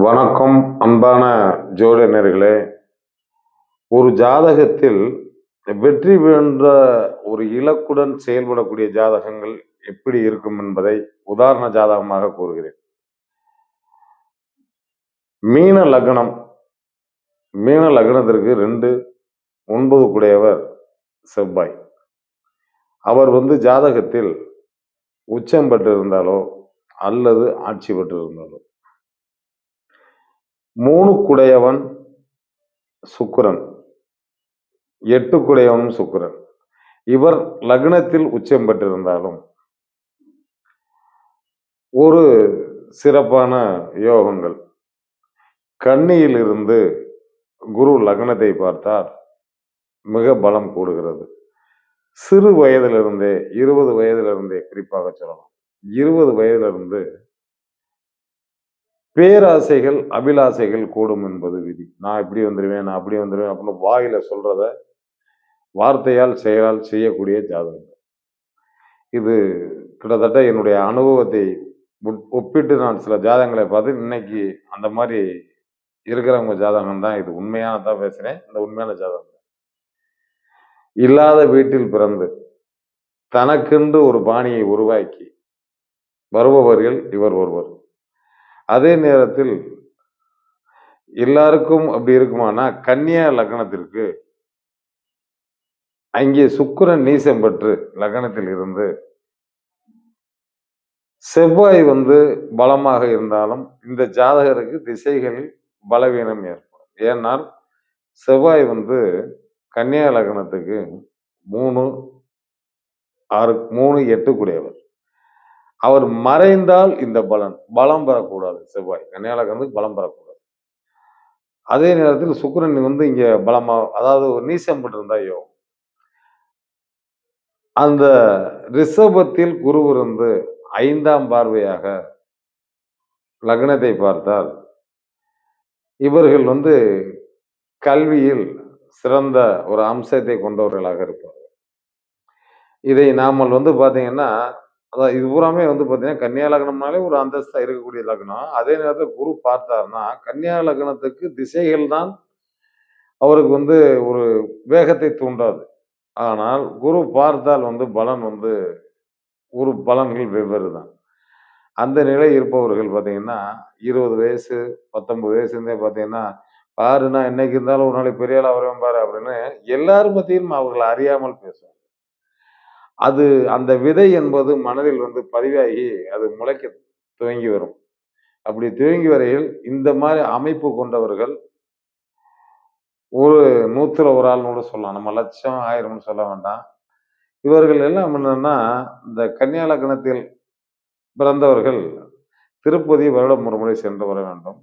வணக்கம் அன்பான ஜோதிடர்களே. ஒரு ஜாதகத்தில் வெற்றி என்ற ஒரு இலக்குடன் செயல்படக்கூடிய ஜாதகங்கள் எப்படி இருக்கும் என்பதை உதாரண ஜாதகமாக கூறுகிறேன். மீன லக்னம். மீன லக்னத்திற்கு 2 9 கூடையவர் செவ்வாய். அவர் ஜாதகத்தில் உச்சம் பெற்று இருந்தாலோ அல்லது ஆட்சி பெற்று இருந்தாலோ 3 குடையவன் சுக்கிரன், 8 குடையவனும் சுக்கிரன். இவர் லக்னத்தில் உச்சம் பெற்றிருந்தாலும் ஒரு சிறப்பான யோகங்கள். கன்னியிலிருந்து குரு லக்னத்தை பார்த்தால் மிக பலம் கூடுகிறது. சிறு வயதிலிருந்தே 20 வயதிலிருந்தே குறிப்பாக சொல்லலாம், 20 வயதிலிருந்து பேராசைகள் அபிலாசைகள் கூடும் என்பது விதி. நான் இப்படி வந்துடுவேன், நான் அப்படி வந்துடுவேன் அப்படின்னு வாயில சொல்றத வார்த்தையால் செயலால் செய்யக்கூடிய ஜாதகம். இது கிட்டத்தட்ட என்னுடைய அனுபவத்தை ஒப்பிட்டு நான் சில ஜாதகங்களை பார்த்து இன்னைக்கு அந்த மாதிரி இருக்கிறவங்க ஜாதகம் தான் இது. உண்மையானதான் பேசுறேன். இந்த உண்மையான ஜாதகம் இல்லாத வீட்டில் பிறந்து தனக்கென்று ஒரு பாணியை உருவாக்கி வருபவர்கள் இவர் ஒருவர். அதே நேரத்தில் எல்லாருக்கும் அப்படி இருக்குமானா கன்னியா லக்னத்திற்கு அங்கே சுக்கிரன் நீசம் பெற்று லக்னத்தில் இருந்து செவ்வாய் பலமாக இருந்தாலும் இந்த ஜாதகருக்கு திசைகளில் பலவீனம் ஏற்படும். ஏன்னால் செவ்வாய் கன்னியா லக்னத்துக்கு 3 6 3 8 கூடியவர். அவர் மறைந்தால் இந்த பலம் பெறக்கூடாது. செவ்வாய் கன்னியா லக்னத்துக்கு பலம் பெறக்கூடாது. அதே நேரத்தில் சுக்கிரன் இங்க பலமா, அதாவது ஒரு நீசம் பெற்றிருந்தா யோகம். அந்த ரிஷபத்தில் குரு 5ஆம் பார்வையாக லக்னத்தை பார்த்தால் இவர்கள் கல்வியில் சிறந்த ஒரு அம்சத்தை கொண்டவர்களாக இருப்பார்கள். இதை நாமல் பார்த்தீங்கன்னா, அதாவது இது பூராமே பார்த்தீங்கன்னா கன்னியா லக்னம்னாலே ஒரு அந்தஸ்தா இருக்கக்கூடிய லக்னம். அதே நேரத்தில் குரு பார்த்தார்னா கன்னியா லக்னத்துக்கு திசைகள் தான் அவருக்கு ஒரு வேகத்தை தூண்டாது. ஆனால் குரு பார்த்தால் பலன் ஒரு பலன்கள் வெவ்வேறு தான். அந்த நிலை இருப்பவர்கள் பார்த்தீங்கன்னா 20 வயசு 19 வயசுலேருந்தே பார்த்தீங்கன்னா, பாருன்னா என்னைக்கு இருந்தாலும் ஒரு நாளைக்கு பெரிய ஆளா வருவேன் பாரு அப்படின்னு எல்லாரும் மத்தியிலும் அவர்களை அறியாமல் பேசுவாங்க. அது அந்த விதை என்பது மனதில் பதிவாகி அது முளைக்க துவங்கி வரும். அப்படி துவங்கி வரையில் இந்த மாதிரி அமைப்பு கொண்டவர்கள் ஒரு 100ல் ஒரு ஆள்னு கூட சொல்லலாம். நம்ம லட்சம் 1000ம்னு சொல்ல வேண்டாம். இவர்கள் எல்லாம் என்னன்னா, இந்த கன்னியா லக்னத்தில் பிறந்தவர்கள் திருப்பதி வருடம் ஒரு முறை சென்று வர வேண்டும்.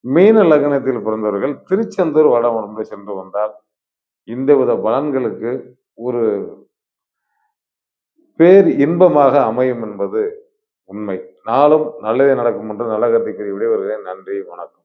மீன லக்னத்தில் பிறந்தவர்கள் திருச்செந்தூர் வருடம் ஒரு முறை சென்று வந்தால் இந்தவித பலன்களுக்கு ஒரு பேர் இன்பமாக அமையும் என்பது உண்மை. நாளும் நல்லதே நடக்கும் என்று நல்ல கருத்தை கூறி விடைபெறுகிறேன். நன்றி, வணக்கம்.